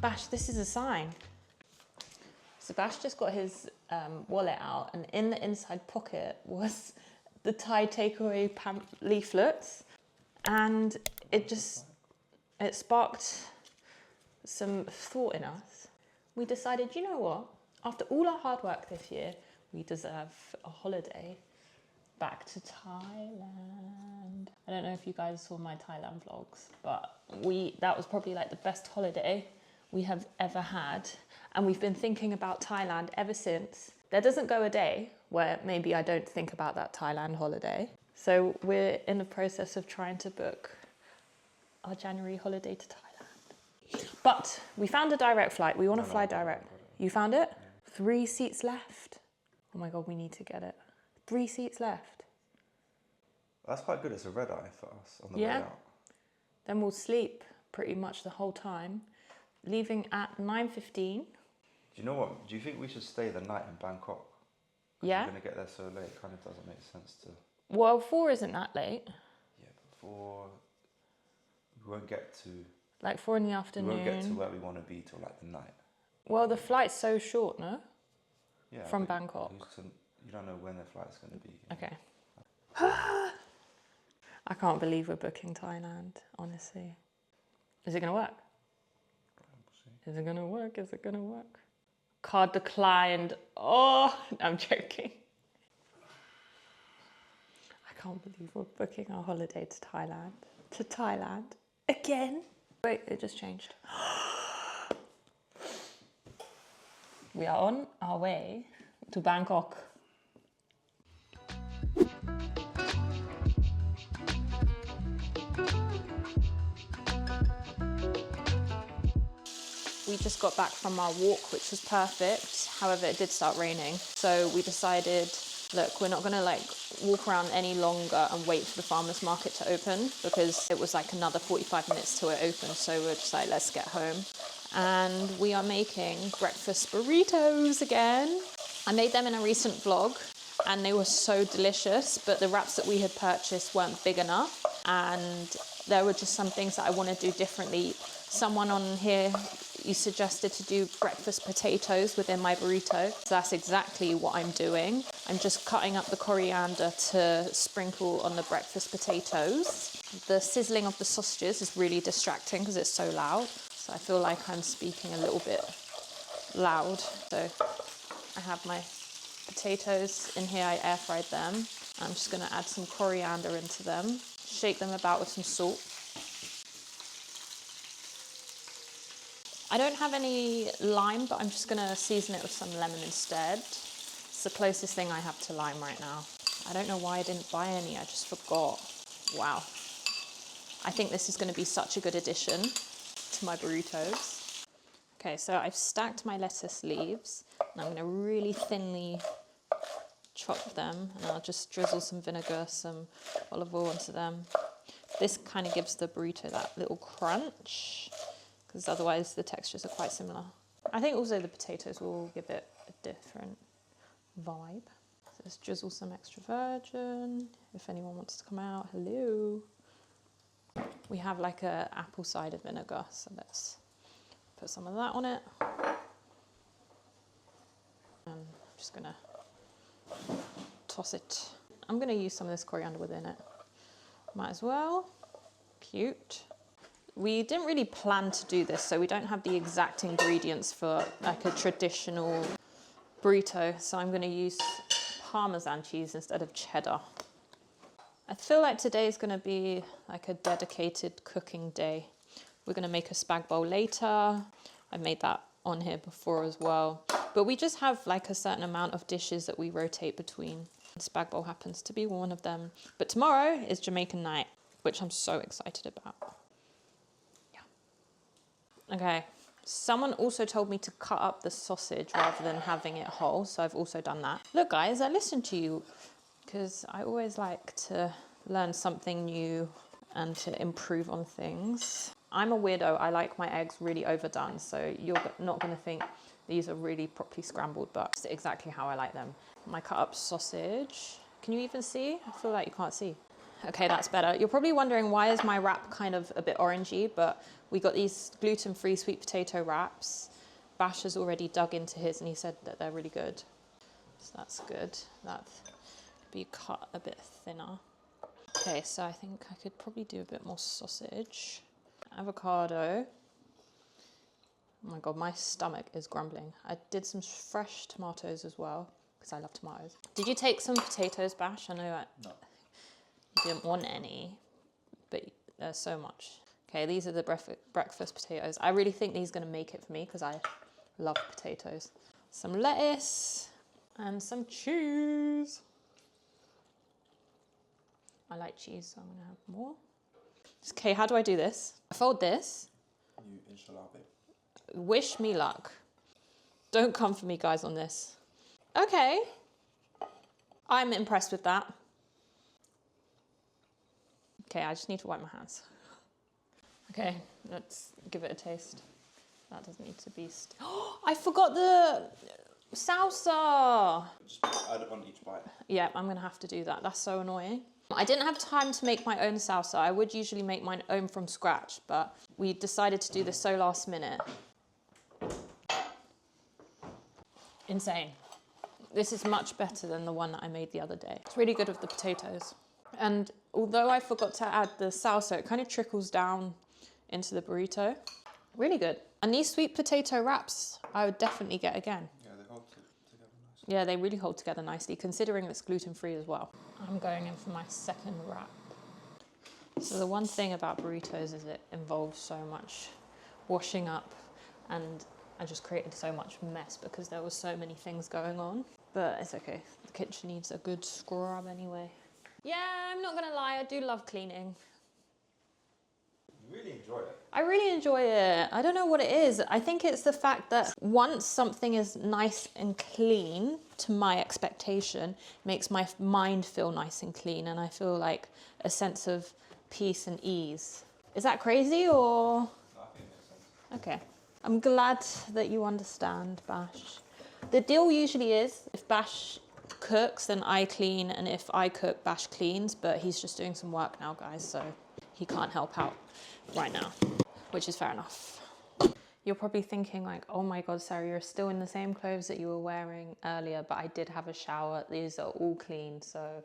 Bash, this is a sign. So Bash just got his wallet out, and in the inside pocket was the Thai takeaway leaflets, and it sparked some thought in us. We decided, you know what? After all our hard work this year, we deserve a holiday back to Thailand. I don't know if you guys saw my Thailand vlogs, but that was probably like the best holiday we have ever had. And we've been thinking about Thailand ever since. There doesn't go a day where maybe I don't think about that Thailand holiday. So we're in the process of trying to book our January holiday to Thailand. But we found a direct flight. We want to fly direct. You found it? Yeah. 3 seats left. Oh my God, we need to get it. 3 seats left. That's quite good. It's a red eye for us on the way out. Then we'll sleep pretty much the whole time. Leaving at 9:15. Do you know what? Do you think we should stay the night in Bangkok? Yeah. We're going to get there so late. It kind of doesn't make sense to... Well, 4 isn't that late. Yeah, but 4... We won't get to... Like 4 in the afternoon. We won't get to where we want to be till like the night. Well, the flight's so short, no? Yeah. From Bangkok. You don't know when the flight's going to be. Okay. I can't believe we're booking Thailand, honestly. Is it going to work? Is it going to work? Is it going to work? Card declined. Oh, I'm joking. I can't believe we're booking our holiday to Thailand. To Thailand. Again. Wait, it just changed. We are on our way to Bangkok. We just got back from our walk, which was perfect. However, it did start raining. So we decided, look, we're not gonna like walk around any longer and wait for the farmer's market to open, because it was like another 45 minutes till it opened. So we're just like, let's get home. And we are making breakfast burritos again. I made them in a recent vlog and they were so delicious, but the wraps that we had purchased weren't big enough. And there were just some things that I want to do differently. Someone on here, you suggested to do breakfast potatoes within my burrito. So that's exactly what I'm doing. I'm just cutting up the coriander to sprinkle on the breakfast potatoes. The sizzling of the sausages is really distracting because it's so loud. So I feel like I'm speaking a little bit loud. So I have my potatoes in here, I air fried them. I'm just gonna add some coriander into them, shake them about with some salt. I don't have any lime, but I'm just gonna season it with some lemon instead. It's the closest thing I have to lime right now. I don't know why I didn't buy any, I just forgot. Wow. I think this is gonna be such a good addition to my burritos. Okay, so I've stacked my lettuce leaves, and I'm gonna really thinly chop them, and I'll just drizzle some vinegar, some olive oil onto them. This kind of gives the burrito that little crunch, because otherwise the textures are quite similar. I think also the potatoes will give it a different vibe. So let's drizzle some extra virgin, if anyone wants to come out, hello. We have like a apple cider vinegar, so let's put some of that on it. And I'm just gonna toss it. I'm gonna use some of this coriander within it. Might as well, cute. We didn't really plan to do this, so we don't have the exact ingredients for like a traditional burrito. So I'm gonna use Parmesan cheese instead of cheddar. I feel like today is gonna be like a dedicated cooking day. We're gonna make a spag bowl later. I made that on here before as well. But we just have like a certain amount of dishes that we rotate between. Spag bowl happens to be one of them. But tomorrow is Jamaican night, which I'm so excited about. Yeah. Okay. Someone also told me to cut up the sausage rather than having it whole, so I've also done that. Look guys, I listened to you because I always like to learn something new and to improve on things. I'm a weirdo, I like my eggs really overdone, so you're not gonna think these are really properly scrambled, but it's exactly how I like them. My cut up sausage, can you even see? I feel like you can't see. Okay, that's better. You're probably wondering why is my wrap kind of a bit orangey, but we got these gluten-free sweet potato wraps. Bash has already dug into his and he said that they're really good. So that's good. That could be cut a bit thinner. Okay, so I think I could probably do a bit more sausage. Avocado. Oh my God, my stomach is grumbling. I did some fresh tomatoes as well, because I love tomatoes. Did you take some potatoes, Bash? I know No. you didn't want any, but there's so much. Okay, these are the breakfast potatoes. I really think these are gonna make it for me, because I love potatoes. Some lettuce and some cheese. I like cheese, so I'm gonna have more. Okay, how do I do this? I fold this. You inshallah it. Wish me luck. Don't come for me, guys, on this. Okay. I'm impressed with that. Okay, I just need to wipe my hands. Okay, let's give it a taste. That doesn't need to be... I forgot the salsa. Just add it on each bite. Yeah, I'm gonna have to do that. That's so annoying. I didn't have time to make my own salsa. I would usually make my own from scratch, but we decided to do this so last minute. Insane. This is much better than the one that I made the other day. It's really good with the potatoes. And although I forgot to add the salsa, it kind of trickles down into the burrito. Really good. And these sweet potato wraps, I would definitely get again. Yeah, they hold together nicely. Yeah, they really hold together nicely, considering it's gluten-free as well. I'm going in for my second wrap. So the one thing about burritos is it involves so much washing up, and I just created so much mess because there was so many things going on. But it's okay. The kitchen needs a good scrub anyway. Yeah, I'm not gonna lie, I do love cleaning. You really enjoy it. I really enjoy it. I don't know what it is. I think it's the fact that once something is nice and clean, to my expectation, makes my mind feel nice and clean, and I feel like a sense of peace and ease. Is that crazy or? No, I think it makes sense. Okay. I'm glad that you understand, Bash. The deal usually is if Bash cooks, then I clean, and if I cook, Bash cleans, but he's just doing some work now, guys, so he can't help out right now, which is fair enough. You're probably thinking like, oh my God, Sarah, you're still in the same clothes that you were wearing earlier, but I did have a shower. These are all clean, so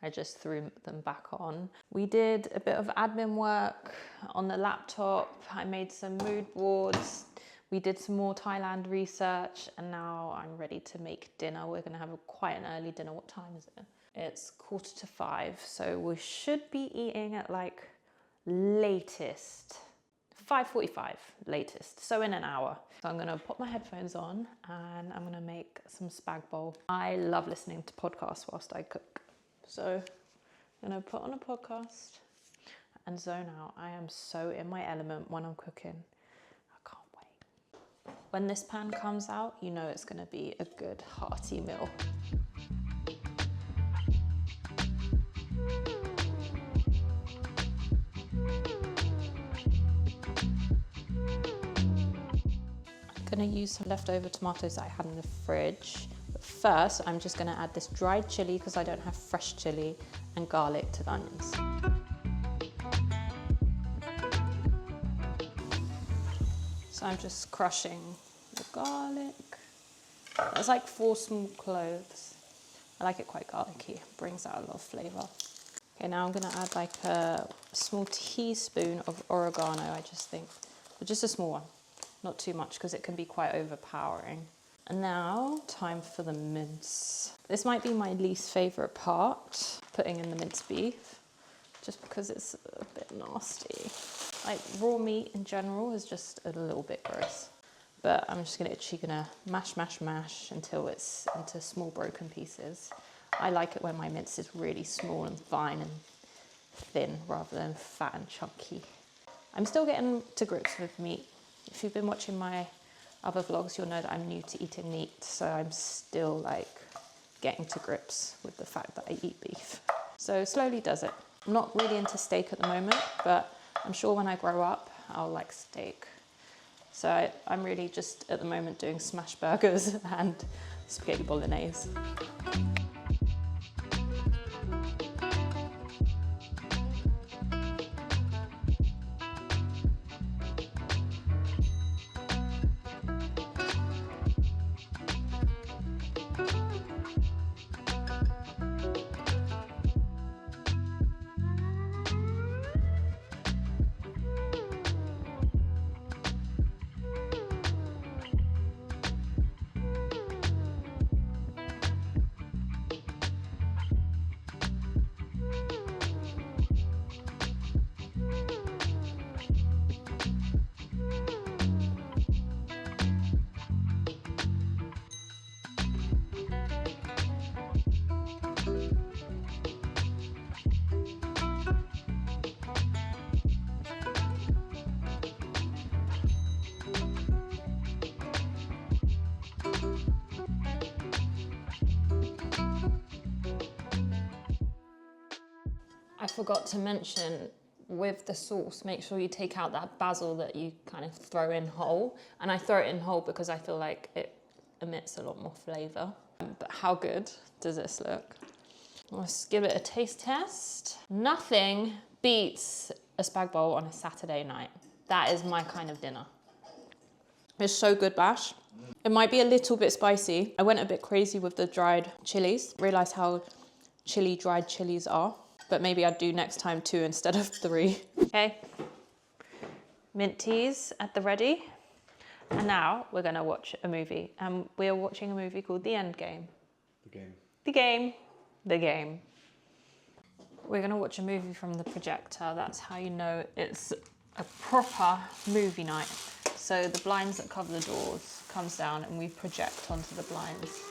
I just threw them back on. We did a bit of admin work on the laptop. I made some mood boards. We did some more Thailand research, and now I'm ready to make dinner. We're gonna have quite an early dinner. What time is it? It's 4:45, so we should be eating at like latest 5:45 latest, so in an hour. So I'm gonna put my headphones on and I'm gonna make some spag bowl. I love listening to podcasts whilst I cook. So I'm gonna put on a podcast and zone out. I am so in my element when I'm cooking. I can't wait. When this pan comes out, you know it's gonna be a good hearty meal. I'm gonna use some leftover tomatoes that I had in the fridge. But first, I'm just gonna add this dried chili because I don't have fresh chili, and garlic to the onions. So I'm just crushing the garlic. That's like 4 small cloves. I like it quite garlicky, it brings out a lot of flavor. Okay, now I'm gonna add like a small teaspoon of oregano, I just think, but just a small one. Not too much because it can be quite overpowering. And now, time for the mince. This might be my least favorite part, putting in the minced beef, just because it's a bit nasty. Like raw meat in general is just a little bit gross. But I'm just gonna mash, mash, mash until it's into small broken pieces. I like it when my mince is really small and fine and thin rather than fat and chunky. I'm still getting to grips with meat. If you've been watching my other vlogs, you'll know that I'm new to eating meat, so I'm still like getting to grips with the fact that I eat beef. So slowly does it. I'm not really into steak at the moment, but I'm sure when I grow up, I'll like steak. So I'm really just at the moment doing smash burgers and spaghetti bolognese. forgot to mention, with the sauce, make sure you take out that basil that you kind of throw in whole. And I throw it in whole because I feel like it emits a lot more flavour. But how good does this look? Let's give it a taste test. Nothing beats a spag bowl on a Saturday night. That is my kind of dinner. It's so good, Bash. It might be a little bit spicy. I went a bit crazy with the dried chilies. Realised how chilly dried chilies are. But maybe I'd do next time 2 instead of 3. Okay. Mint teas at the ready. And now we're gonna watch a movie. And we are watching a movie called The End Game. The game. The game. The game. We're gonna watch a movie from the projector. That's how you know it's a proper movie night. So the blinds that cover the doors comes down and we project onto the blinds.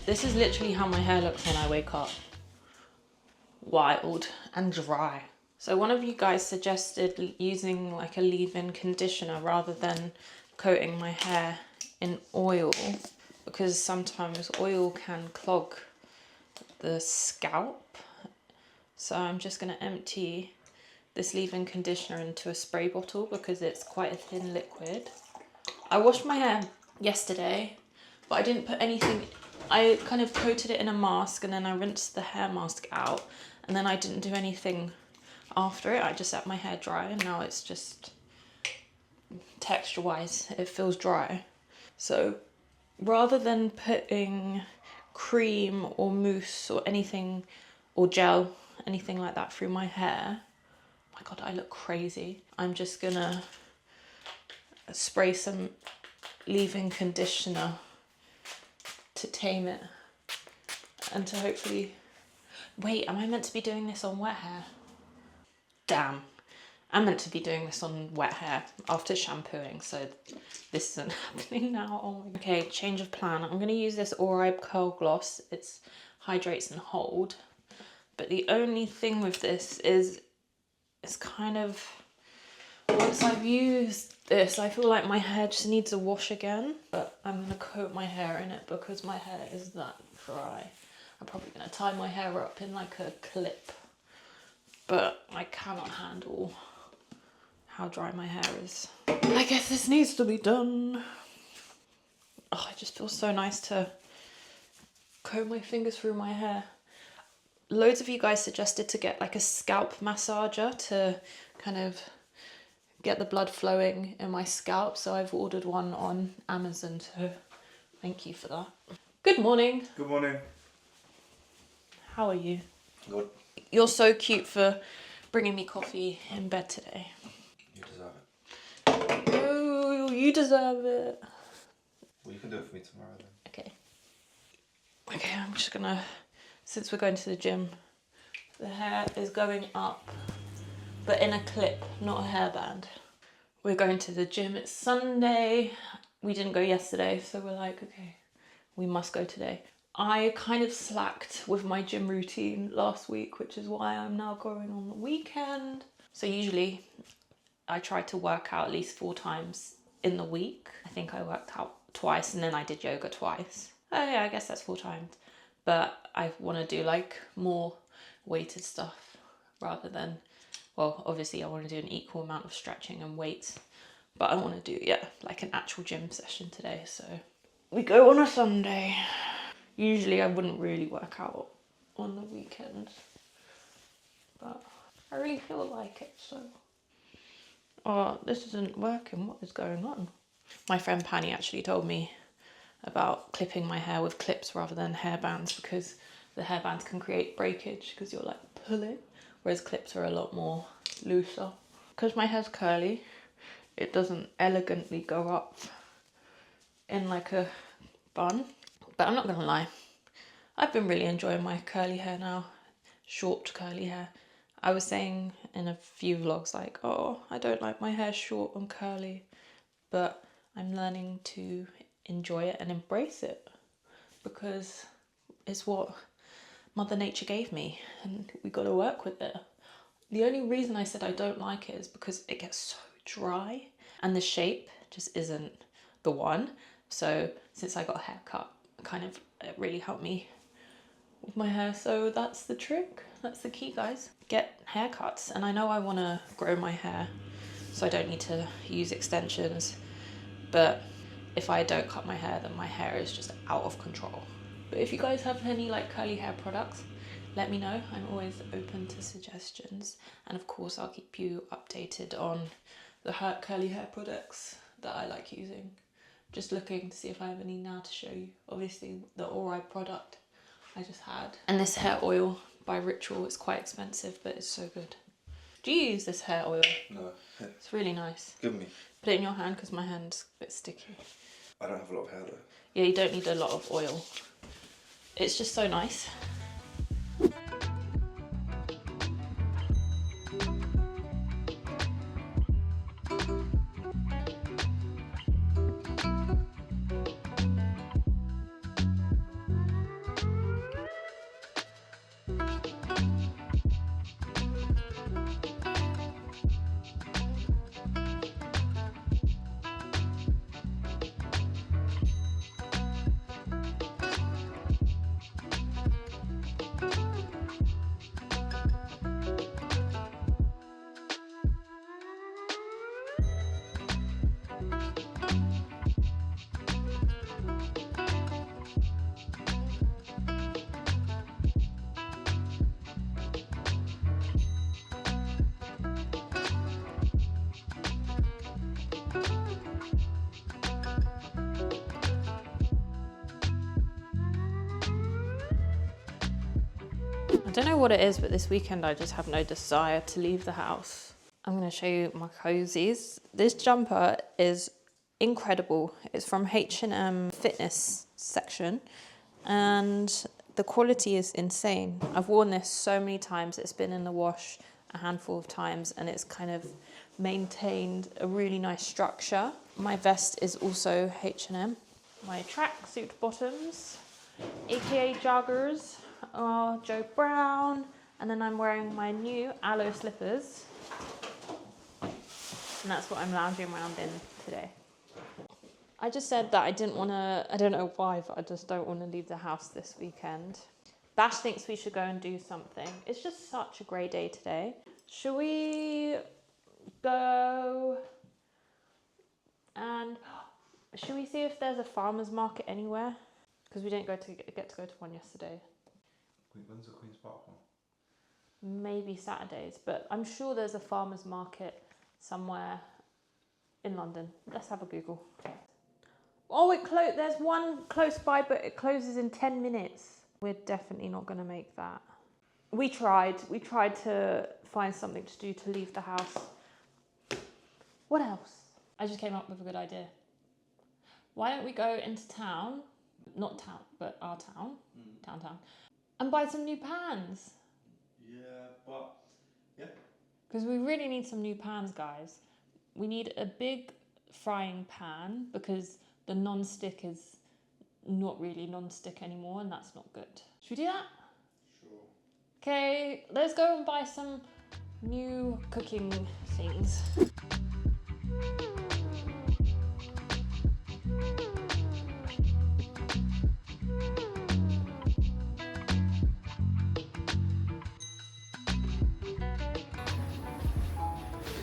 This is literally how my hair looks when I wake up. Wild and dry. So one of you guys suggested using like a leave-in conditioner rather than coating my hair in oil, because sometimes oil can clog the scalp. So I'm just going to empty this leave-in conditioner into a spray bottle because it's quite a thin liquid. I washed my hair yesterday, but I didn't put anything. I kind of coated it in a mask and then I rinsed the hair mask out, and then I didn't do anything after it. I just let my hair dry and now it's just texture-wise, it feels dry. So rather than putting cream or mousse or anything, or gel, anything like that through my hair, oh my God, I look crazy. I'm just gonna spray some leave-in conditioner to tame it and to hopefully... Wait, am I meant to be doing this on wet hair? Damn. I'm meant to be doing this on wet hair after shampooing, so this isn't happening now. Oh my God. Okay, change of plan. I'm gonna use this All-Right Curl Gloss. It's hydrates and hold. But the only thing with this is it's kind of, once I've used this, I feel like my hair just needs a wash again. But I'm gonna coat my hair in it because my hair is that dry. I'm probably gonna tie my hair up in like a clip, but I cannot handle how dry my hair is. I guess this needs to be done. Oh, it just feels so nice to comb my fingers through my hair. Loads of you guys suggested to get like a scalp massager to kind of get the blood flowing in my scalp. So I've ordered one on Amazon, so thank you for that. Good morning. Good morning. How are you? Good. You're so cute for bringing me coffee in bed today. You deserve it. Oh, you deserve it. Well, you can do it for me tomorrow then. Okay. Okay, I'm just gonna, since we're going to the gym, the hair is going up, but in a clip, not a hairband. We're going to the gym. It's Sunday. We didn't go yesterday, so we're like, okay, we must go today. I kind of slacked with my gym routine last week, which is why I'm now going on the weekend. So usually I try to work out at least 4 times in the week. I think I worked out twice and then I did yoga twice. Oh yeah, I guess that's 4 times. But I want to do like more weighted stuff rather than, well, obviously I want to do an equal amount of stretching and weights, but I want to do, yeah, like an actual gym session today. So we go on a Sunday. Usually I wouldn't really work out on the weekend, but I really feel like it, so. Oh, this isn't working. What is going on? My friend Panny actually told me about clipping my hair with clips rather than hairbands, because the hairbands can create breakage because you're like pulling, whereas clips are a lot more looser. Because my hair's curly, it doesn't elegantly go up in like a bun. But I'm not gonna lie, I've been really enjoying my curly hair now, short curly hair. I was saying in a few vlogs like, oh, I don't like my hair short and curly, but I'm learning to enjoy it and embrace it because it's what Mother Nature gave me and we got to work with it. The only reason I said I don't like it is because it gets so dry and the shape just isn't the one. So since I got a haircut, it really helped me with my hair. So that's the trick, that's the key, guys. Get haircuts. And I know I want to grow my hair, so I don't need to use extensions, but if I don't cut my hair, then my hair is just out of control. But if you guys have any like curly hair products, let me know. I'm always open to suggestions, and of course I'll keep you updated on the curly hair products that I like using. Just looking to see if I have any now to show you. Obviously the Ori product I just had, and this hair oil by Ritual is quite expensive, but it's so good. Do you use this hair oil? No. It's really nice. Give me. Put it in your hand because my hand's a bit sticky. I don't have a lot of hair though. Yeah, you don't need a lot of oil. It's just so nice. I don't know what it is, but this weekend I just have no desire to leave the house. I'm going to show you my cozies. This jumper is incredible. It's from H&M fitness section, and the quality is insane. I've worn this so many times. It's been in the wash a handful of times, and it's kind of maintained a really nice structure. My vest is also H&M. My tracksuit bottoms, aka joggers, are Joe Brown, and then I'm wearing my new aloe slippers, and that's what I'm lounging around in today. I just said that I didn't want to, I don't know why, but I just don't want to leave the house this weekend. Bash thinks we should go and do something. It's just such a great day today. Should we go and should we see if there's a farmer's market anywhere? Because we didn't get to go to one yesterday. When's the Queen's Park one? Maybe Saturdays, but I'm sure there's a farmer's market somewhere in London. Let's have a Google. Oh, there's one close by, but it closes in 10 minutes. We're definitely not going to make that. We tried to find something to do to leave the house. What else? I just came up with a good idea. Why don't we go into town, not town, but our town, downtown, and buy some new pans? Yeah, but yeah. Because we really need some new pans, guys. We need a big frying pan because the non-stick is not really non-stick anymore, and that's not good. Should we do that? Sure. Okay, let's go and buy some new cooking things.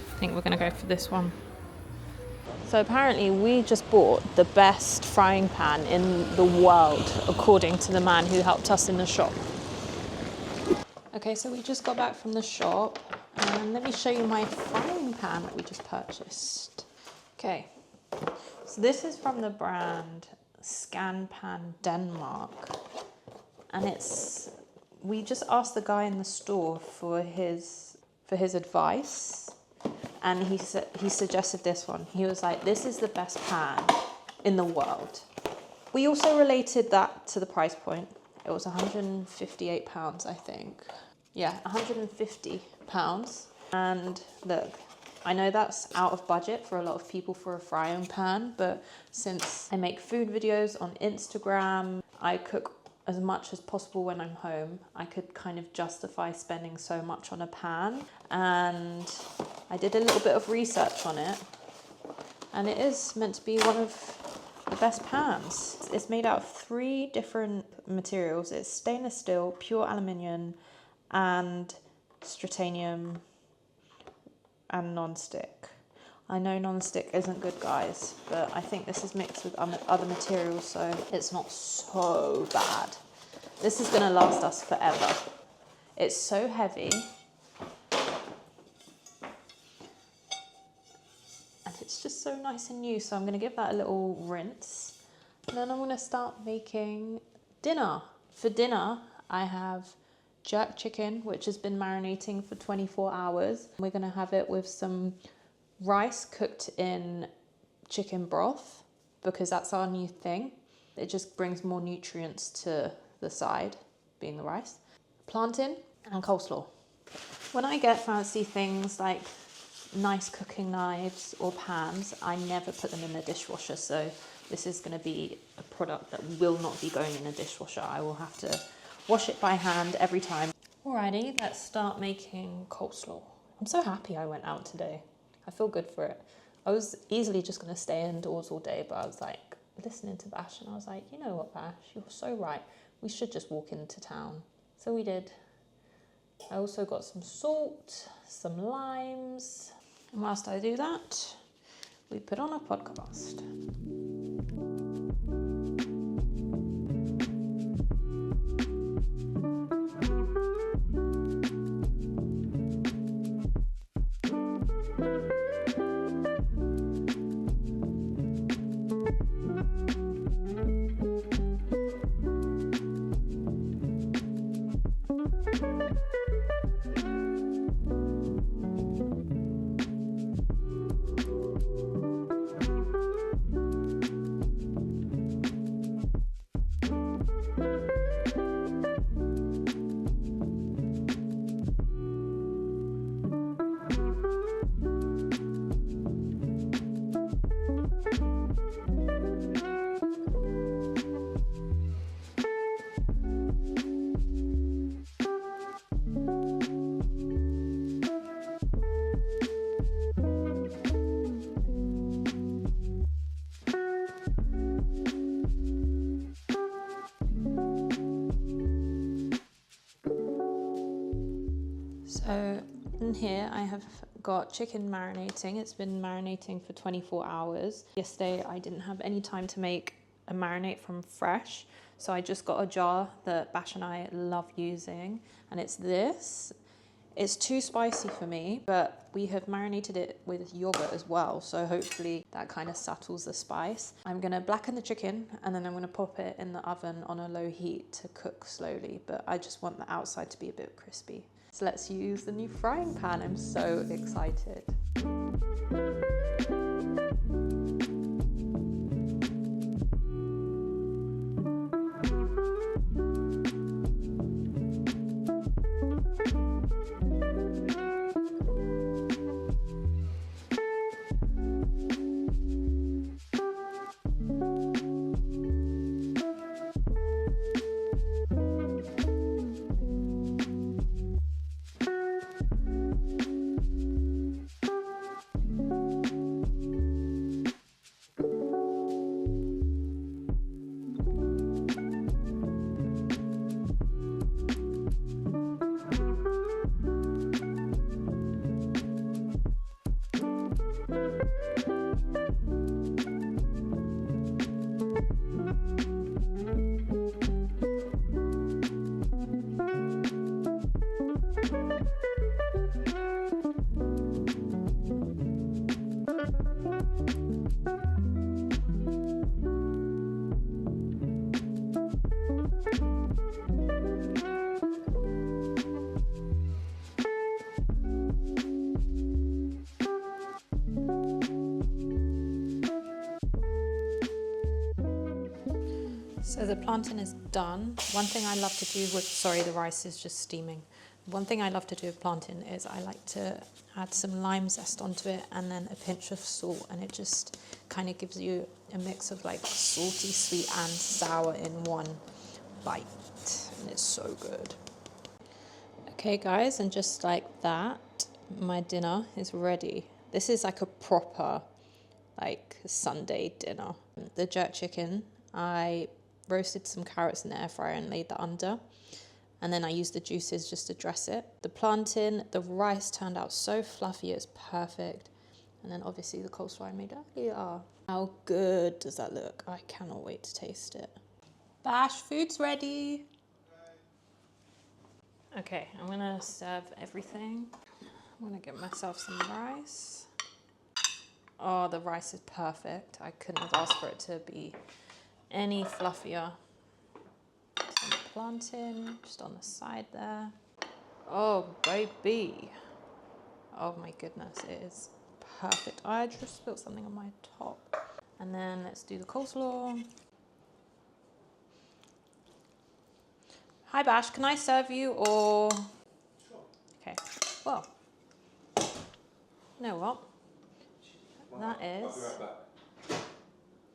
I think we're gonna go for this one. So apparently we just bought the best frying pan in the world, according to the man who helped us in the shop. Okay, so we just got back from the shop, and let me show you my frying pan that we just purchased. Okay, so this is from the brand Scanpan Denmark, and we just asked the guy in the store for his advice. And he suggested this one. He was like, this is the best pan in the world. We also related that to the price point. It was £158, I think. Yeah, £150. And look, I know that's out of budget for a lot of people for a frying pan, but since I make food videos on Instagram, I cook as much as possible when I'm home, I could kind of justify spending so much on a pan. And I did a little bit of research on it, and it is meant to be one of the best pans. It's made out of 3 different materials. It's stainless steel, pure aluminium, and titanium and non-stick. I know non-stick isn't good, guys, but I think this is mixed with other materials, so it's not so bad. This is gonna last us forever. It's so heavy. And it's just so nice and new, so I'm gonna give that a little rinse. And then I'm gonna start making dinner. For dinner, I have jerk chicken, which has been marinating for 24 hours. We're gonna have it with some rice cooked in chicken broth, because that's our new thing. It just brings more nutrients to the side, being the rice. Plantain and coleslaw. When I get fancy things like nice cooking knives or pans, I never put them in the dishwasher, so this is going to be a product that will not be going in a dishwasher. I will have to wash it by hand every time. Alrighty, let's start making coleslaw. I'm so happy I went out today. I feel good for it. I was easily just going to stay indoors all day, but I was like listening to Bash and I was like, you know what, Bash, you're so right. We should just walk into town. So we did. I also got some salt, some limes. And whilst I do that, we put on a podcast. So in here I have got chicken marinating. It's been marinating for 24 hours. Yesterday I didn't have any time to make a marinade from fresh, so I just got a jar that Bash and I love using, and it's this. It's too spicy for me, but we have marinated it with yogurt as well, so hopefully that kind of settles the spice. I'm gonna blacken the chicken and then I'm gonna pop it in the oven on a low heat to cook slowly, but I just want the outside to be a bit crispy. So let's use the new frying pan. I'm so excited. So the plantain is done. One thing I love to do with, sorry, the rice is just steaming. One thing I love to do with plantain is I like to add some lime zest onto it and then a pinch of salt, and it just kind of gives you a mix of like salty, sweet and sour in one bite, and it's so good. Okay guys, and just like that, my dinner is ready. This is like a proper like Sunday dinner. The jerk chicken, I roasted some carrots in the air fryer and laid that under. And then I used the juices just to dress it. The plantain, the rice turned out so fluffy, it's perfect. And then obviously the coleslaw I made earlier. How good does that look? I cannot wait to taste it. Bash, food's ready. Okay, I'm gonna serve everything. I'm gonna get myself some rice. Oh, the rice is perfect. I couldn't have asked for it to be any fluffier. Some plantain just on the side there. Oh, baby. Oh my goodness, it is perfect. I just spilled something on my top. And then let's do the coleslaw. Hi Bash, can I serve you or? Sure. Okay, well, you know what? That is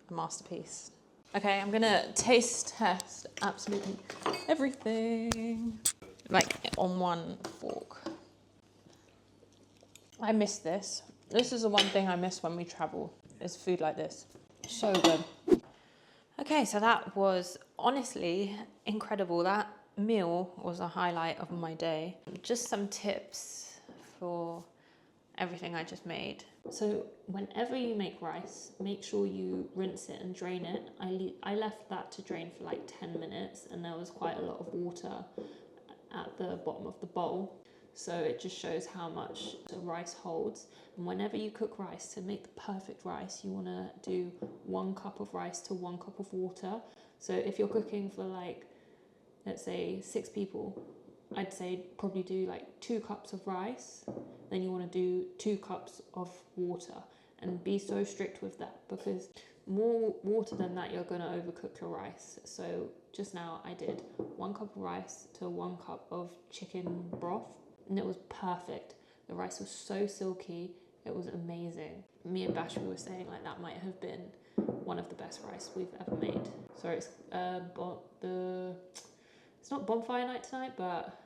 a masterpiece. Okay, I'm gonna taste test absolutely everything. Like on one fork. I miss this. This is the one thing I miss when we travel, is food like this. So good. Okay, so that was honestly incredible. That meal was a highlight of my day. Just some tips for everything I just made. So whenever you make rice, make sure you rinse it and drain it. I left that to drain for like 10 minutes and there was quite a lot of water at the bottom of the bowl. So it just shows how much the rice holds. And whenever you cook rice, to make the perfect rice, you want to do 1 cup of rice to 1 cup of water. So if you're cooking for like, let's say 6 people, I'd say probably do like 2 cups of rice. Then you want to do 2 cups of water, and be so strict with that, because more water than that, you're going to overcook your rice. So just now I did 1 cup of rice to 1 cup of chicken broth, and it was perfect. The rice was so silky, it was amazing. Me and Bash were saying like that might have been one of the best rice we've ever made. Sorry, it's not bonfire night tonight, but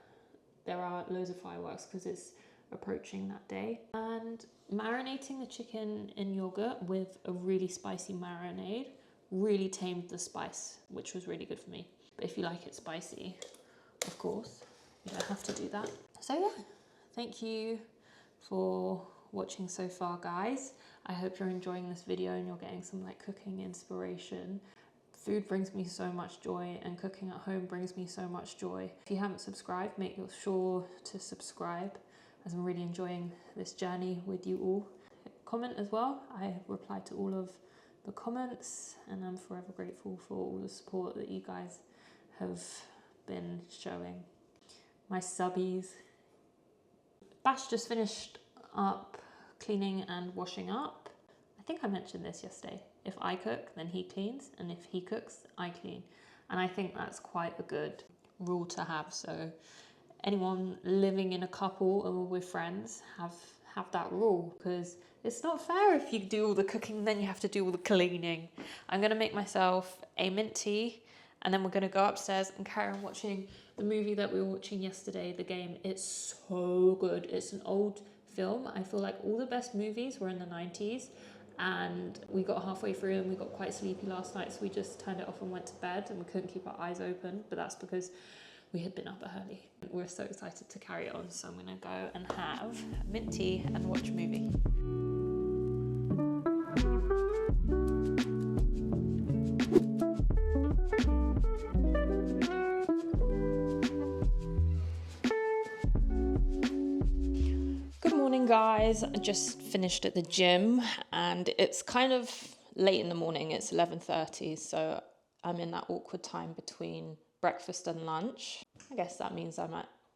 there are loads of fireworks because it's approaching that day. And marinating the chicken in yogurt with a really spicy marinade really tamed the spice, which was really good for me. But if you like it spicy, of course, you don't have to do that. So yeah, thank you for watching so far, guys. I hope you're enjoying this video and you're getting some like cooking inspiration. Food brings me so much joy and cooking at home brings me so much joy. If you haven't subscribed, make sure to subscribe, as I'm really enjoying this journey with you all. Comment as well. I reply to all of the comments and I'm forever grateful for all the support that you guys have been showing. My subbies. Bash just finished up cleaning and washing up. I think I mentioned this yesterday. If I cook, then he cleans, and if he cooks, I clean. And I think that's quite a good rule to have. So anyone living in a couple or with friends, have that rule, because it's not fair if you do all the cooking, then you have to do all the cleaning. I'm gonna make myself a mint tea, and then we're gonna go upstairs and carry on watching the movie that we were watching yesterday, The Game. It's so good. It's an old film. I feel like all the best movies were in the 90s. And we got halfway through and we got quite sleepy last night, so we just turned it off and went to bed, and we couldn't keep our eyes open, but that's because we had been up early. We're so excited to carry on, so I'm gonna go and have mint tea and watch a movie. Guys, I just finished at the gym and it's kind of late in the morning. It's 11:30, so I'm in that awkward time between breakfast and lunch. I guess that means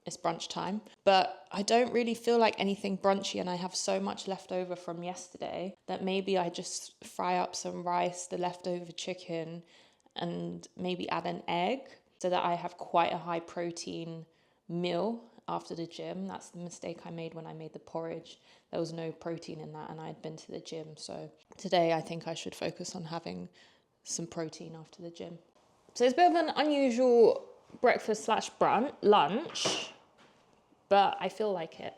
it's brunch time, but I don't really feel like anything brunchy, and I have so much left over from yesterday that maybe I just fry up some rice, the leftover chicken, and maybe add an egg so that I have quite a high protein meal after the gym. That's the mistake I made when I made the porridge. There was no protein in that and I had been to the gym. So today I think I should focus on having some protein after the gym. So it's a bit of an unusual breakfast / lunch, but I feel like it.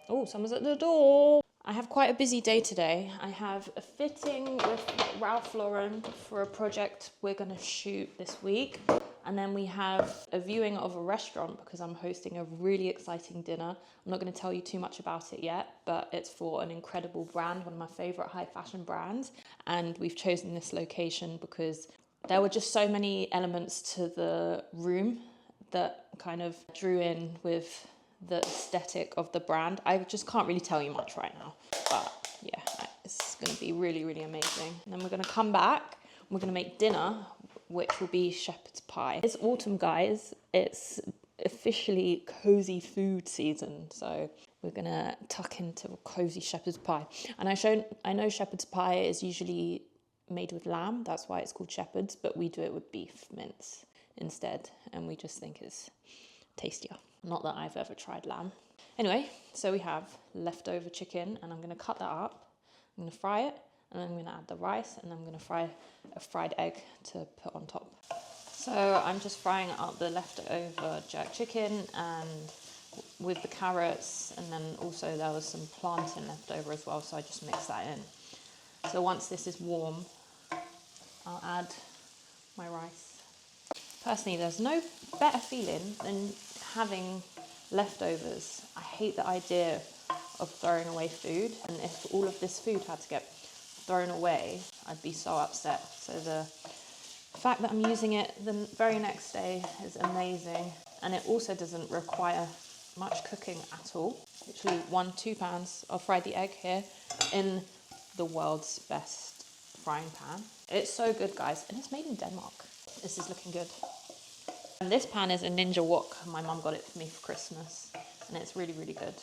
Oh, someone's at the door. I have quite a busy day today. I have a fitting with Ralph Lauren for a project we're going to shoot this week. And then we have a viewing of a restaurant because I'm hosting a really exciting dinner. I'm not going to tell you too much about it yet, but it's for an incredible brand, one of my favorite high fashion brands. And we've chosen this location because there were just so many elements to the room that kind of drew in with the aesthetic of the brand. I just can't really tell you much right now, but yeah, it's going to be really, really amazing. And then we're going to come back, we're going to make dinner, which will be shepherd's pie. It's autumn, guys. It's officially cozy food season, so we're going to tuck into a cozy shepherd's pie. And I know shepherd's pie is usually made with lamb, that's why it's called shepherd's, but we do it with beef mince instead, and we just think it's tastier. Not that I've ever tried lamb. Anyway, so we have leftover chicken, and I'm going to cut that up. I'm going to fry it, and then I'm going to add the rice, and I'm going to fry a fried egg to put on top. So I'm just frying up the leftover jerk chicken and with the carrots, and then also there was some plantain left over as well, so I just mixed that in. So once this is warm, I'll add my rice. Personally, there's no better feeling than having leftovers. I hate the idea of throwing away food, and if all of this food had to get thrown away, I'd be so upset. So the fact that I'm using it the very next day is amazing, and it also doesn't require much cooking at all. Literally 1-2 pans. I'll fry the egg here in the world's best frying pan. It's so good, guys, and it's made in Denmark. This is looking good. And this pan is a Ninja Wok. My mum got it for me for Christmas, and it's really, really good.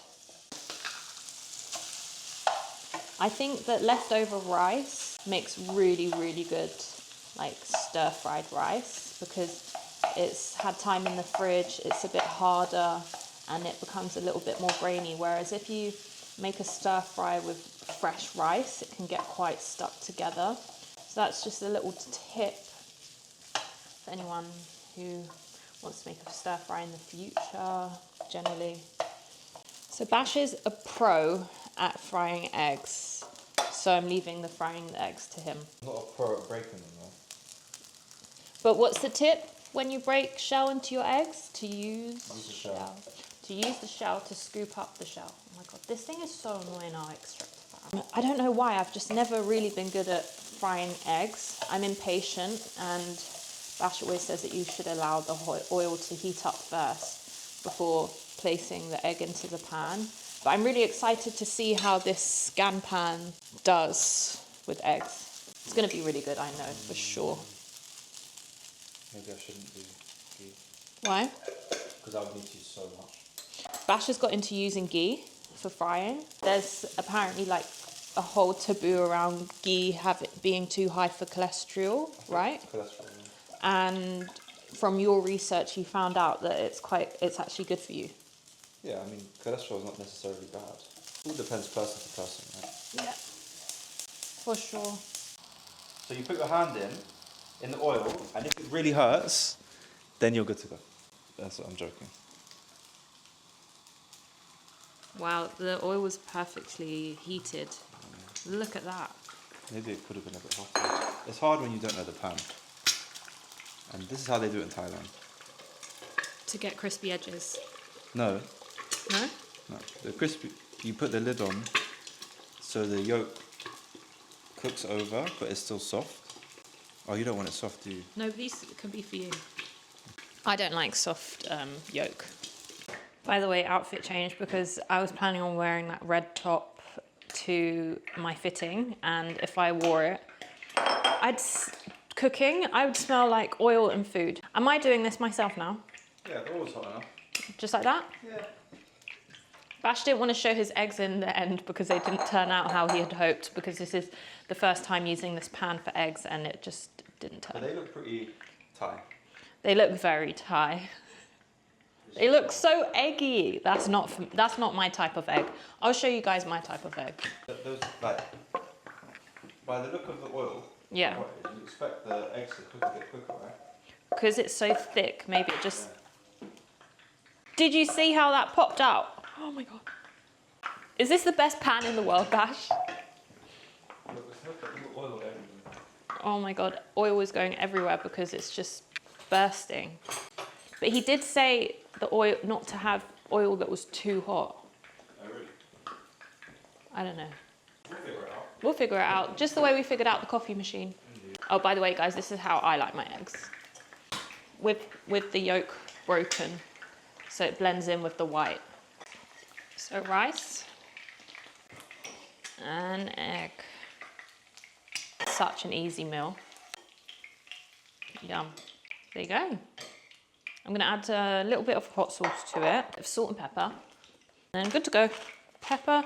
I think that leftover rice makes really, really good, like stir-fried rice, because it's had time in the fridge, it's a bit harder, and it becomes a little bit more grainy. Whereas if you make a stir-fry with fresh rice, it can get quite stuck together. So that's just a little tip for anyone who wants to make a stir fry in the future, generally. So Bash is a pro at frying eggs, so I'm leaving the frying the eggs to him. I'm not a pro at breaking them though. But what's the tip when you break shell into your eggs? To use the shell. To use the shell to scoop up the shell. Oh my god, this thing is so annoying, I'll extract that. I don't know why, I've just never really been good at frying eggs. I'm impatient, and Bash always says that you should allow the oil to heat up first before placing the egg into the pan. But I'm really excited to see how this scan pan does with eggs. It's going to be really good, I know, for sure. Maybe I shouldn't do ghee. Why? Because I would need to use so much. Bash has got into using ghee for frying. There's apparently like a whole taboo around ghee being too high for cholesterol, right? Cholesterol, yeah. And from your research, you found out that it's actually good for you. Yeah, I mean, cholesterol is not necessarily bad. It all depends person to person, right? Yeah, for sure. So you put your hand in the oil, and if it really hurts, then you're good to go. That's what I'm joking. Wow, the oil was perfectly heated. Look at that. Maybe it could have been a bit hotter. It's hard when you don't know the pan. And this is how they do it in Thailand. To get crispy edges. No. No? No. The crispy, you put the lid on so the yolk cooks over, but it's still soft. Oh, you don't want it soft, do you? No, these can be for you. I don't like soft yolk. By the way, outfit change, because I was planning on wearing that red top to my fitting, and if I wore it, cooking, I would smell like oil and food. Am I doing this myself now? Yeah, the oil's hot enough. Just like that? Yeah. Bash didn't want to show his eggs in the end because they didn't turn out how he had hoped, because this is the first time using this pan for eggs, and it just didn't turn. But they look pretty Thai. They look very Thai. They look so eggy. That's not my type of egg. I'll show you guys my type of egg. Those, like, by the look of the oil, Yeah. you expect the eggs to cook a bit quicker, right? Because it's so thick, maybe it just... Yeah. Did you see how that popped out? Oh my god. Is this the best pan in the world, Bash? Oh my God, oil is going everywhere because it's just bursting. But he did say the oil, not to have oil that was too hot. Oh, really? I don't know. We'll figure it out. We'll figure it out, just the way we figured out the coffee machine. Indeed. Oh, by the way, guys, this is how I like my eggs. With the yolk broken, so it blends in with the white. So rice and egg. Such an easy meal. Yum. There you go. I'm gonna add a little bit of hot sauce to it, of salt and pepper, and good to go. Pepper,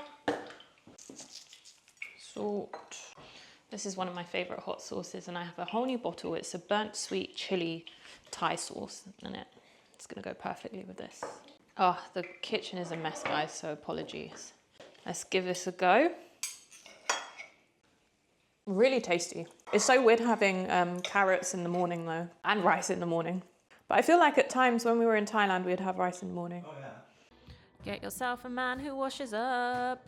salt. This is one of my favorite hot sauces, and I have a whole new bottle. It's a burnt sweet chili Thai sauce in it. It's gonna go perfectly with this. Oh, the kitchen is a mess, guys, so apologies. Let's give this a go. Really tasty. It's so weird having carrots in the morning though, and rice in the morning. But I feel like at times when we were in Thailand, we'd have rice in the morning. Oh, yeah. Get yourself a man who washes up.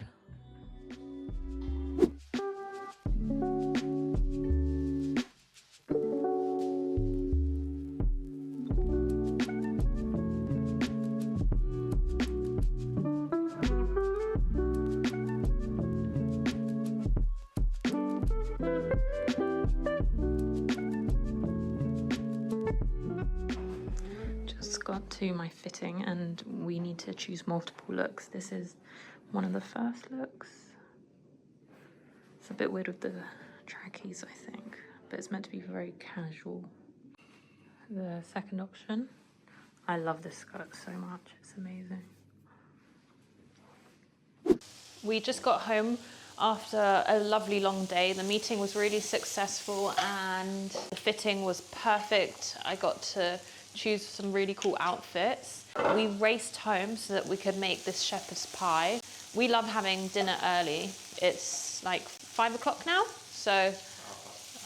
Got to my fitting and we need to choose multiple looks. This is one of the first looks. It's a bit weird with the trackies, I think, but it's meant to be very casual. The second option, I love this skirt so much, it's amazing. We just got home after a lovely long day. The meeting was really successful and the fitting was perfect. I got to choose some really cool outfits. We raced home so that we could make this shepherd's pie. We love having dinner early. It's like 5 o'clock now, so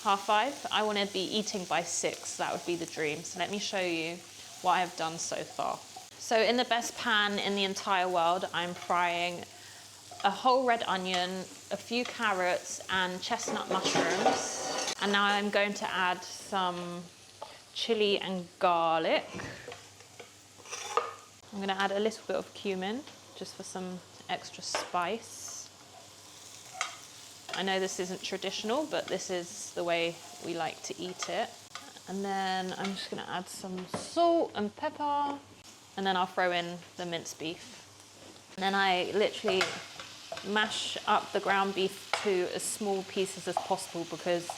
5:30. I want to be eating by 6, that would be the dream. So let me show you what I've done so far. So in the best pan in the entire world, I'm frying a whole red onion, a few carrots and chestnut mushrooms. And now I'm going to add some chili and garlic. I'm going to add a little bit of cumin just for some extra spice. I know this isn't traditional, but this is the way we like to eat it. And then I'm just going to add some salt and pepper, and then I'll throw in the minced beef. And then I literally mash up the ground beef to as small pieces as possible because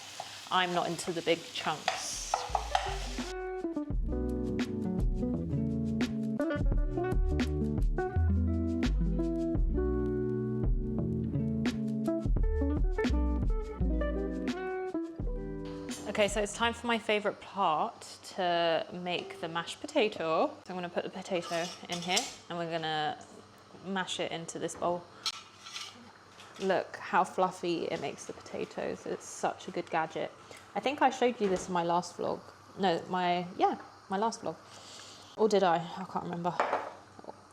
I'm not into the big chunks. Okay, so it's time for my favorite part, to make the mashed potato. So I'm gonna put the potato in here and we're gonna mash it into this bowl. Look how fluffy it makes the potatoes. It's such a good gadget. I think I showed you this in my last vlog. No, my last vlog. Or did I? I can't remember.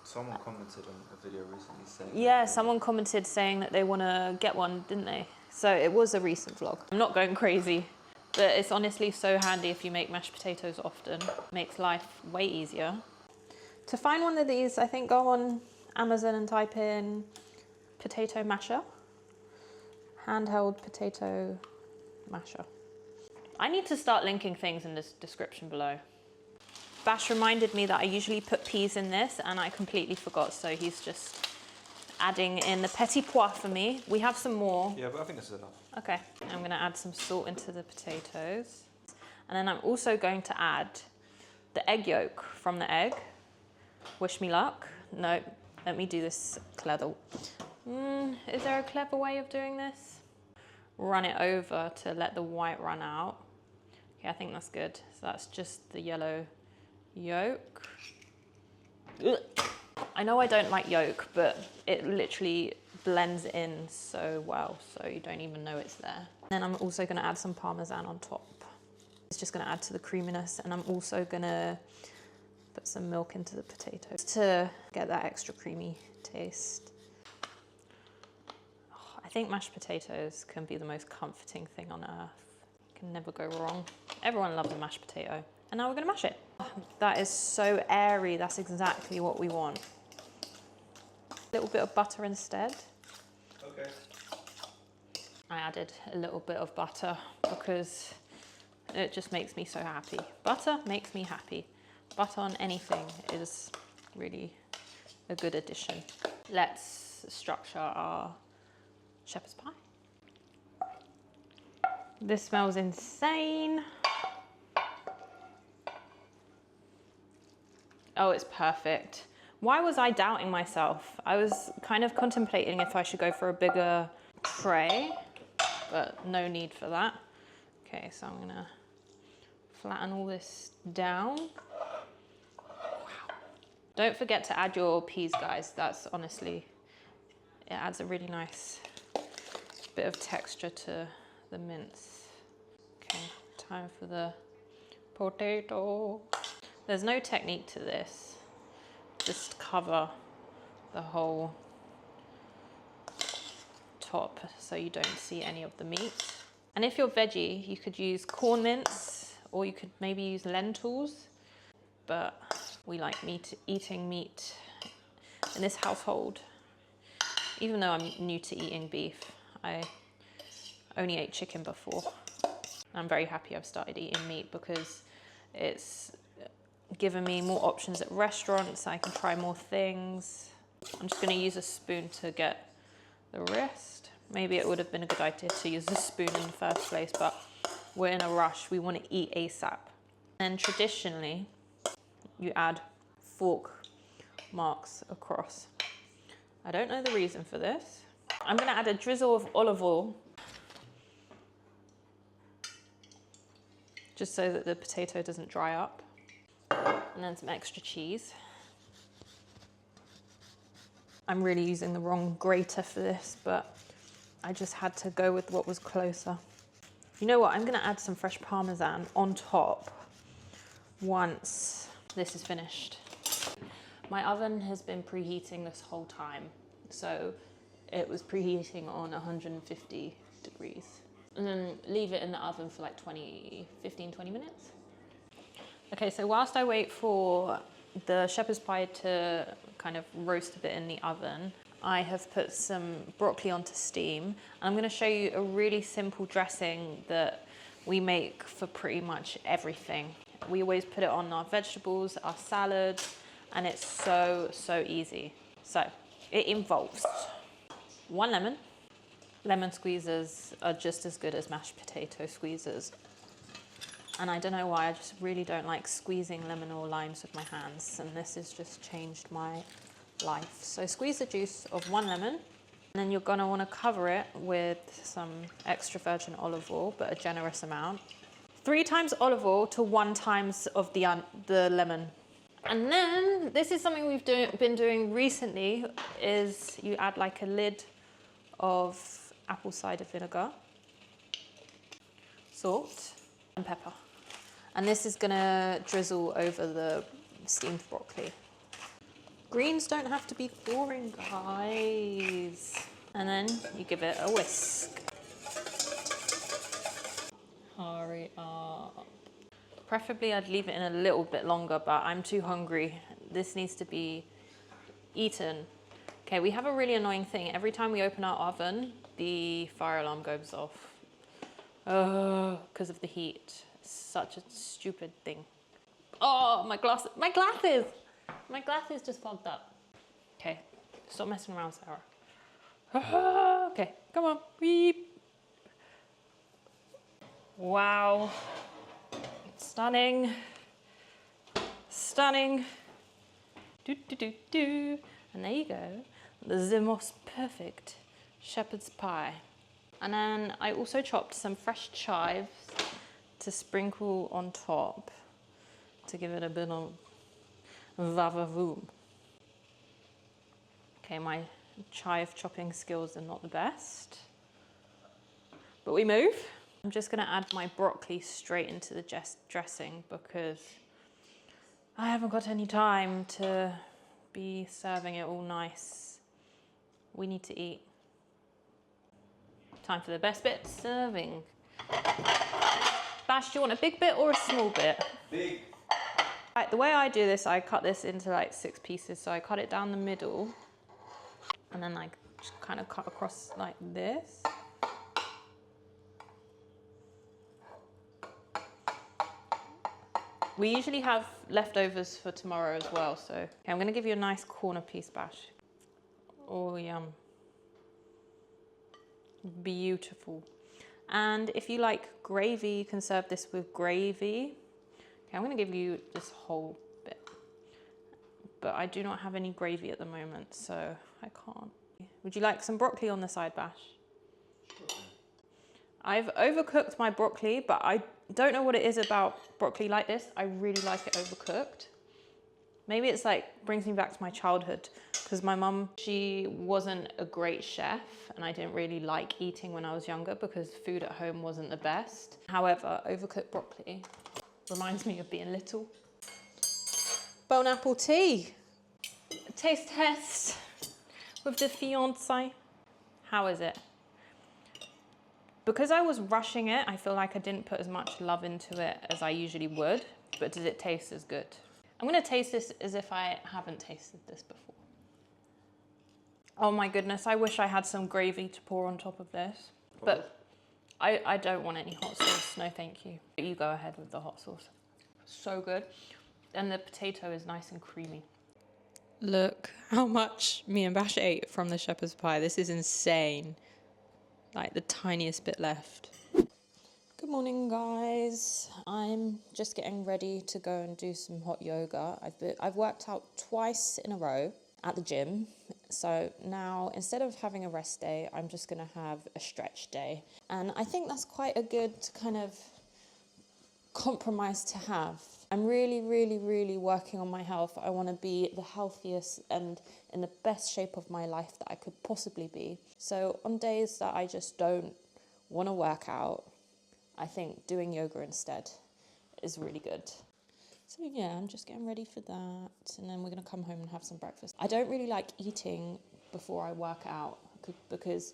Someone commented on a video recently saying... Yeah, someone commented saying that they want to get one, didn't they? So it was a recent vlog. I'm not going crazy, but it's honestly so handy if you make mashed potatoes often. Makes life way easier. To find one of these, I think go on Amazon and type in potato masher. Handheld potato masher. I need to start linking things in this description below. Bash reminded me that I usually put peas in this and I completely forgot, so he's just adding in the petit pois for me. We have some more. Yeah, but I think this is enough. Okay, I'm gonna add some salt into the potatoes. And then I'm also going to add the egg yolk from the egg. Wish me luck. No, let me do this clever. Is there a clever way of doing this? Run it over to let the white run out. Okay, I think that's good. So that's just the yellow yolk. Ugh. I know I don't like yolk, but it literally blends in so well, so you don't even know it's there. Then I'm also gonna add some Parmesan on top. It's just gonna add to the creaminess, and I'm also gonna put some milk into the potatoes to get that extra creamy taste. think mashed potatoes can be the most comforting thing on earth. Can never go wrong. Everyone loves a mashed potato. And now we're gonna mash it. That is so airy. That's exactly what we want. A little bit of butter instead. Okay. I added a little bit of butter because it just makes me so happy. Butter makes me happy. Butter on anything is really a good addition. Let's structure our shepherd's pie. This smells insane. Oh, it's perfect. Why was I doubting myself? I was kind of contemplating if I should go for a bigger tray, but no need for that. Okay, so I'm gonna flatten all this down. Wow. Don't forget to add your peas, guys. That's honestly, it adds a really nice bit of texture to the mince. Okay, time for the potato. There's no technique to this. Just cover the whole top so you don't see any of the meat. And if you're veggie, you could use corn mince or you could maybe use lentils. But we like eating meat in this household. Even though I'm new to eating beef, I only ate chicken before. I'm very happy I've started eating meat because it's given me more options at restaurants. I can try more things. I'm just going to use a spoon to get the rest. Maybe it would have been a good idea to use a spoon in the first place, but we're in a rush. We want to eat ASAP. And traditionally, you add fork marks across. I don't know the reason for this. I'm going to add a drizzle of olive oil just so that the potato doesn't dry up. And then some extra cheese. I'm really using the wrong grater for this, but I just had to go with what was closer. You know what? I'm gonna add some fresh Parmesan on top once this is finished. My oven has been preheating this whole time. So it was preheating on 150 degrees. And then leave it in the oven for like 15, 20 minutes. Okay, so whilst I wait for the shepherd's pie to kind of roast a bit in the oven, I have put some broccoli onto steam. And I'm going to show you a really simple dressing that we make for pretty much everything. We always put it on our vegetables, our salads, and it's so, so easy. So it involves 1 lemon. Lemon squeezers are just as good as mashed potato squeezers. And I don't know why, I just really don't like squeezing lemon or limes with my hands. And this has just changed my life. So squeeze the juice of 1 lemon. And then you're gonna wanna cover it with some extra virgin olive oil, but a generous amount. 3 times olive oil to 1 times of the lemon. And then, this is something we've been doing recently, is you add like a lid of apple cider vinegar, salt, and pepper. And this is gonna drizzle over the steamed broccoli. Greens don't have to be boring, guys. And then you give it a whisk. Hurry up. Preferably I'd leave it in a little bit longer, but I'm too hungry. This needs to be eaten. Okay, we have a really annoying thing. Every time we open our oven, the fire alarm goes off. Because of the heat. Such a stupid thing. Oh, my glasses just fogged up. Okay, stop messing around, Sarah. Okay, come on, beep. Wow, stunning, stunning. Do, do, do, do. And there you go, the most perfect shepherd's pie. And then I also chopped some fresh chives to sprinkle on top to give it a bit of va-va-voom. Okay, my chive chopping skills are not the best, but we move. I'm just gonna add my broccoli straight into the dressing because I haven't got any time to be serving it all nice. We need to eat. Time for the best bit, serving. Bash, do you want a big bit or a small bit? Big. Right, the way I do this, I cut this into like 6 pieces. So I cut it down the middle and then like just kind of cut across like this. We usually have leftovers for tomorrow as well. So okay, I'm gonna give you a nice corner piece, Bash. Oh, yum. Beautiful. And if you like gravy, you can serve this with gravy. Okay, I'm gonna give you this whole bit, but I do not have any gravy at the moment, so I can't. Would you like some broccoli on the side, Bash? Sure. I've overcooked my broccoli, but I don't know what it is about broccoli like this. I really like it overcooked. Maybe it's like, brings me back to my childhood, because my mum, she wasn't a great chef and I didn't really like eating when I was younger because food at home wasn't the best. However, overcooked broccoli reminds me of being little. Bone apple tea. Taste test with the fiance. How is it? Because I was rushing it, I feel like I didn't put as much love into it as I usually would, but does it taste as good? I'm gonna taste this as if I haven't tasted this before. Oh my goodness, I wish I had some gravy to pour on top of this, but I don't want any hot sauce, no thank you. You go ahead with the hot sauce. So good. And the potato is nice and creamy. Look how much me and Bash ate from the shepherd's pie. This is insane. Like the tiniest bit left. Good morning, guys. I'm just getting ready to go and do some hot yoga. I've worked out twice in a row at the gym. So now instead of having a rest day, I'm just gonna have a stretch day. And I think that's quite a good kind of compromise to have. I'm really, really, really working on my health. I want to be the healthiest and in the best shape of my life that I could possibly be. So on days that I just don't want to work out, I think doing yoga instead is really good. So yeah, I'm just getting ready for that. And then we're going to come home and have some breakfast. I don't really like eating before I work out because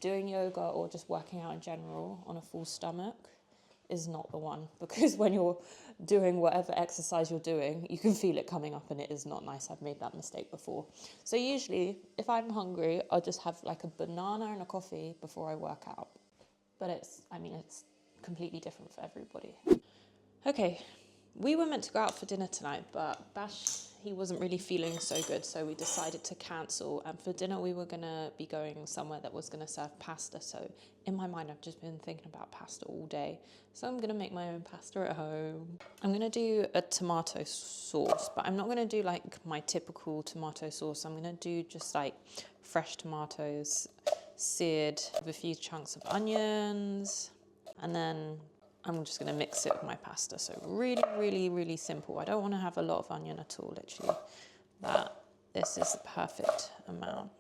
doing yoga or just working out in general on a full stomach is not the one, because when you're doing whatever exercise you're doing, you can feel it coming up and it is not nice. I've made that mistake before. So usually if I'm hungry, I'll just have like a banana and a coffee before I work out. But it's completely different for everybody. Okay, we were meant to go out for dinner tonight, but Bash, he wasn't really feeling so good, so we decided to cancel. And for dinner, we were gonna be going somewhere that was gonna serve pasta. So in my mind, I've just been thinking about pasta all day. So I'm gonna make my own pasta at home. I'm gonna do a tomato sauce, but I'm not gonna do like my typical tomato sauce. I'm gonna do just like fresh tomatoes, seared with a few chunks of onions, and then I'm just gonna mix it with my pasta. So really, really, really simple. I don't wanna have a lot of onion at all, literally. But this is the perfect amount.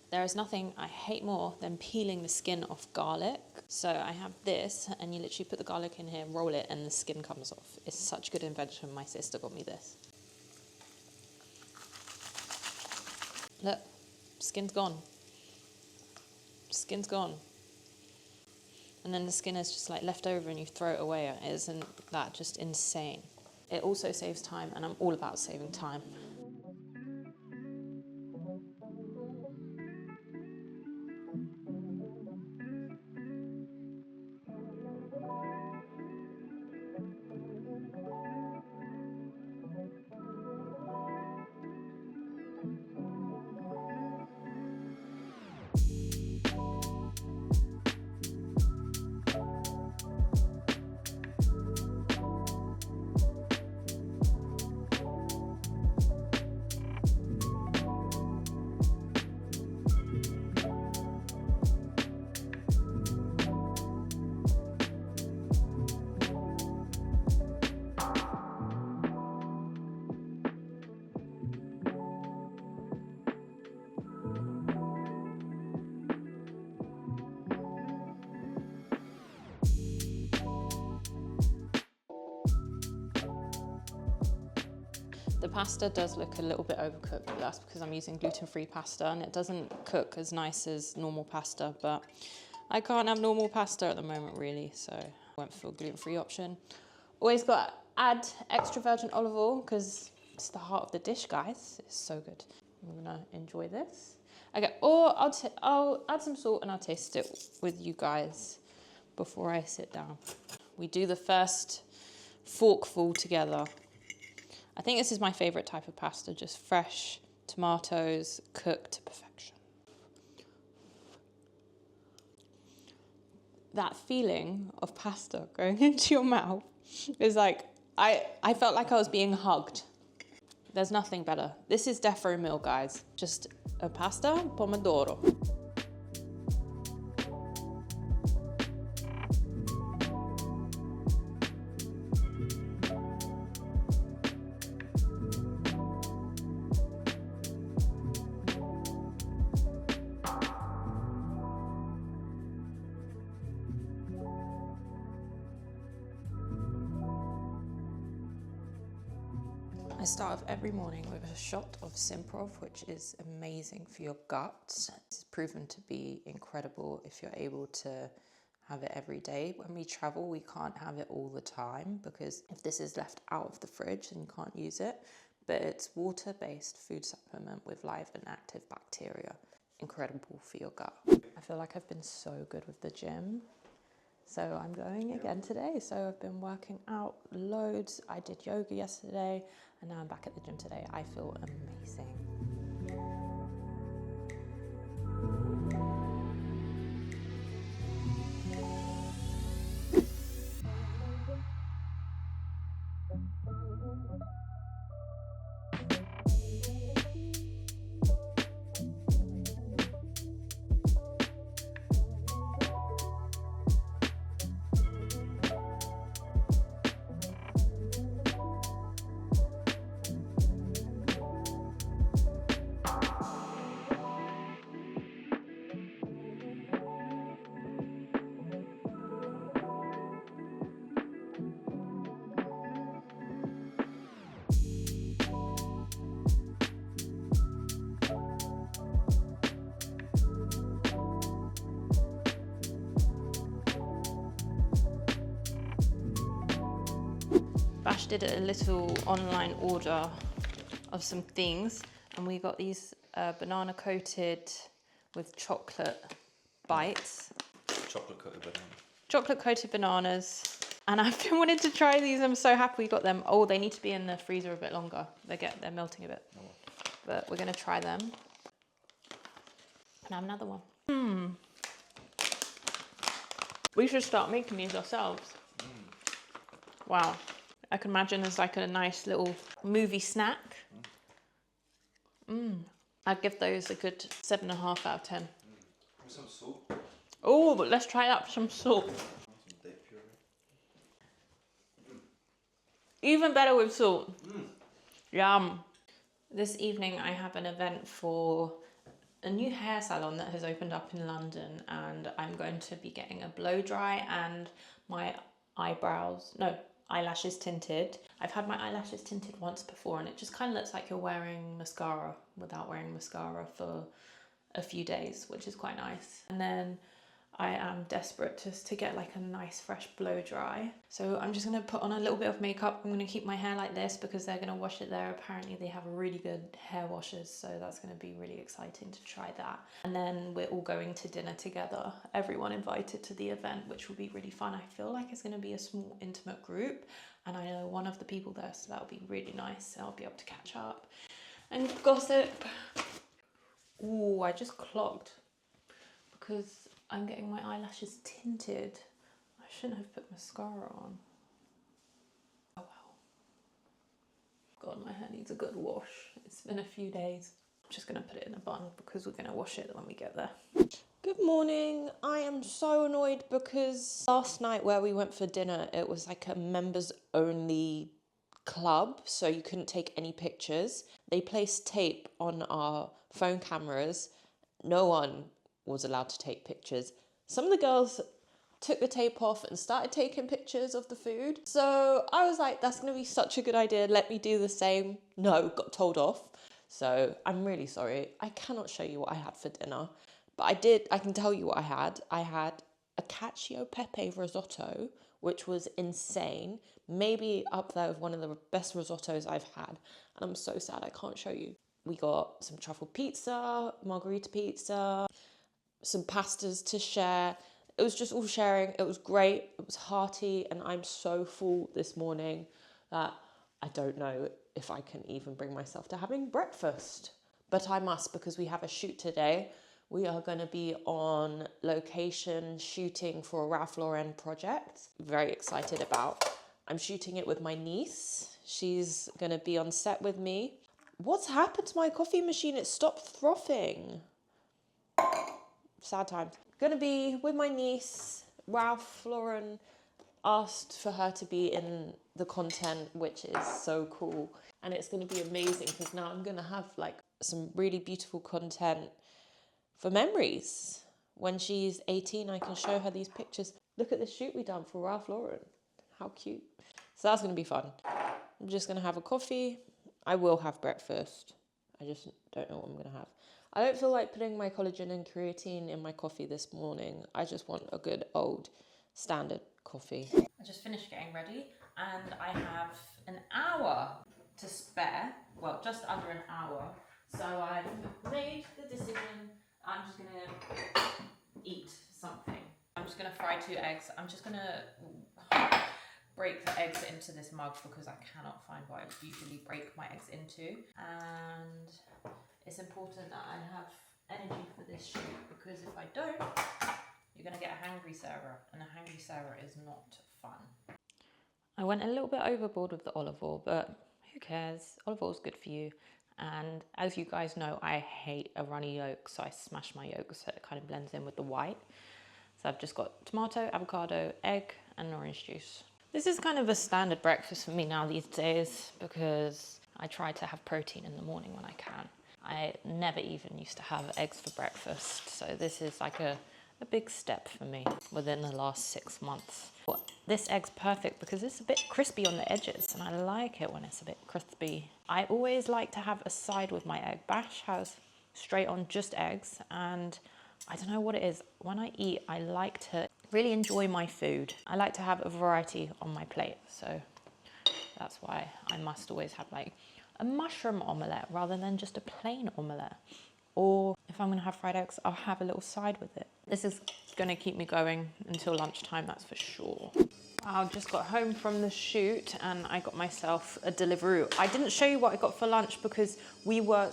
There is nothing I hate more than peeling the skin off garlic. So I have this, and you literally put the garlic in here, roll it, and the skin comes off. It's such a good invention. My sister got me this. Look, skin's gone. Skin's gone. And then the skin is just like left over and you throw it away. Isn't that just insane? It also saves time, and I'm all about saving time. pasta does look a little bit overcooked, but that's because I'm using gluten-free pasta and it doesn't cook as nice as normal pasta, but I can't have normal pasta at the moment really, so I went for a gluten-free option. Always got to add extra virgin olive oil because it's the heart of the dish, guys. It's so good. I'm gonna enjoy this. Okay, or I'll add some salt and I'll taste it with you guys before I sit down. We do the first forkful together. I think this is my favorite type of pasta, just fresh tomatoes cooked to perfection. That feeling of pasta going into your mouth is like, I felt like I was being hugged. There's nothing better. This is defo meal, guys. Just a pasta pomodoro. I start off every morning with a shot of Simprov, which is amazing for your gut. It's proven to be incredible if you're able to have it every day. When we travel, we can't have it all the time because if this is left out of the fridge, then you can't use it. But it's water-based food supplement with live and active bacteria. Incredible for your gut. I feel like I've been so good with the gym. So I'm going again today. So I've been working out loads. I did yoga yesterday and now I'm back at the gym today. I feel amazing. Bash did a little online order of some things and we got these banana coated with chocolate bites. Chocolate coated banana. Chocolate coated bananas. And I've been wanting to try these. I'm so happy we got them. Oh, they need to be in the freezer a bit longer. They're melting a bit. Oh. But we're gonna try them. And have another one. We should start making these ourselves. Wow. I can imagine as like a nice little movie snack. I'd give those a good 7.5 out of 10. With some salt. Oh, but let's try that with some salt. Some date puree. Even better with salt. Yum. This evening I have an event for a new hair salon that has opened up in London and I'm going to be getting a blow dry and my eyelashes tinted. I've had my eyelashes tinted once before and it just kind of looks like you're wearing mascara without wearing mascara for a few days, which is quite nice. And then I am desperate just to get like a nice fresh blow dry. So I'm just gonna put on a little bit of makeup. I'm gonna keep my hair like this because they're gonna wash it there. Apparently they have really good hair washers, so that's gonna be really exciting to try that. And then we're all going to dinner together. Everyone invited to the event, which will be really fun. I feel like it's gonna be a small intimate group and I know one of the people there, so that'll be really nice. I'll be able to catch up and gossip. Ooh, I just clogged because I'm getting my eyelashes tinted. I shouldn't have put mascara on. Oh well. God, my hair needs a good wash. It's been a few days. I'm just gonna put it in a bun because we're gonna wash it when we get there. Good morning. I am so annoyed because last night where we went for dinner, it was like a members only club, so you couldn't take any pictures. They placed tape on our phone cameras. No one was allowed to take pictures. Some of the girls took the tape off and started taking pictures of the food. So I was like, that's gonna be such a good idea. Let me do the same. No, got told off. So I'm really sorry. I cannot show you what I had for dinner, but I can tell you what I had. I had a cacio e pepe risotto, which was insane. Maybe up there with one of the best risottos I've had. And I'm so sad I can't show you. We got some truffle pizza, margherita pizza, some pastas to share. It was just all sharing. It was great. It was hearty. And I'm so full this morning that I don't know if I can even bring myself to having breakfast. But I must, because we have a shoot today. We are going to be on location shooting for a Ralph Lauren project. Very excited about. I'm shooting it with my niece. She's going to be on set with me. What's happened to my coffee machine? It stopped frothing. Sad times. Going to be with my niece. Ralph Lauren asked for her to be in the content, which is so cool. And it's going to be amazing because now I'm going to have like some really beautiful content for memories. When she's 18, I can show her these pictures. Look at the shoot we done for Ralph Lauren. How cute. So that's going to be fun. I'm just going to have a coffee. I will have breakfast. I just don't know what I'm going to have. I don't feel like putting my collagen and creatine in my coffee this morning. I just want a good old standard coffee. I just finished getting ready and I have an hour to spare. Well, just under an hour. So I've made the decision. I'm just gonna eat something. I'm just gonna fry 2 eggs. I'm just gonna break the eggs into this mug because I cannot find what I usually break my eggs into. And it's important that I have energy for this shoot because if I don't, you're gonna get a hangry Sarah, and a hangry Sarah is not fun. I went a little bit overboard with the olive oil, but who cares? Olive oil is good for you. And as you guys know, I hate a runny yolk, so I smash my yolk so it kind of blends in with the white. So I've just got tomato, avocado, egg, and orange juice. This is kind of a standard breakfast for me now these days because I try to have protein in the morning when I can. I never even used to have eggs for breakfast, so this is like a big step for me within the last 6 months. But this egg's perfect because it's a bit crispy on the edges and I like it when it's a bit crispy. I always like to have a side with my egg. Bash has straight on just eggs, and I don't know what it is. When I eat, I like to really enjoy my food. I like to have a variety on my plate, so that's why I must always have like a mushroom omelette rather than just a plain omelette. Or if I'm gonna have fried eggs, I'll have a little side with it. This is gonna keep me going until lunchtime, that's for sure. I just got home from the shoot and I got myself a Deliveroo. I didn't show you what I got for lunch because we were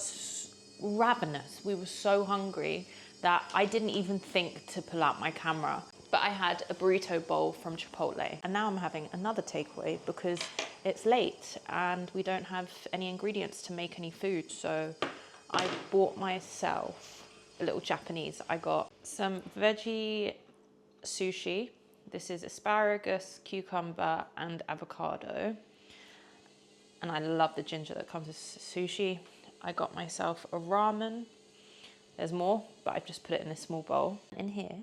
ravenous. We were so hungry that I didn't even think to pull out my camera. But I had a burrito bowl from Chipotle. And now I'm having another takeaway because it's late and we don't have any ingredients to make any food. So I bought myself a little Japanese. I got some veggie sushi. This is asparagus, cucumber, and avocado. And I love the ginger that comes with sushi. I got myself a ramen. There's more, but I've just put it in a small bowl. In here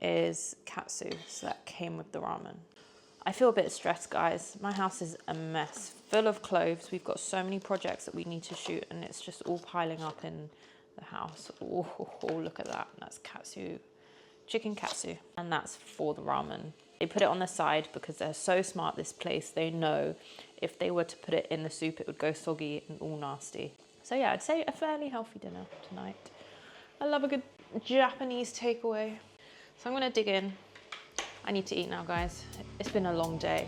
is katsu, so that came with the ramen. I feel a bit stressed, guys. My house is a mess, full of clothes. We've got so many projects that we need to shoot and it's just all piling up in the house. Oh, look at that. That's katsu, chicken katsu. And that's for the ramen. They put it on the side because they're so smart, this place. They know if they were to put it in the soup, it would go soggy and all nasty. So yeah, I'd say a fairly healthy dinner tonight. I love a good Japanese takeaway. So I'm gonna dig in. I need to eat now, guys. It's been a long day.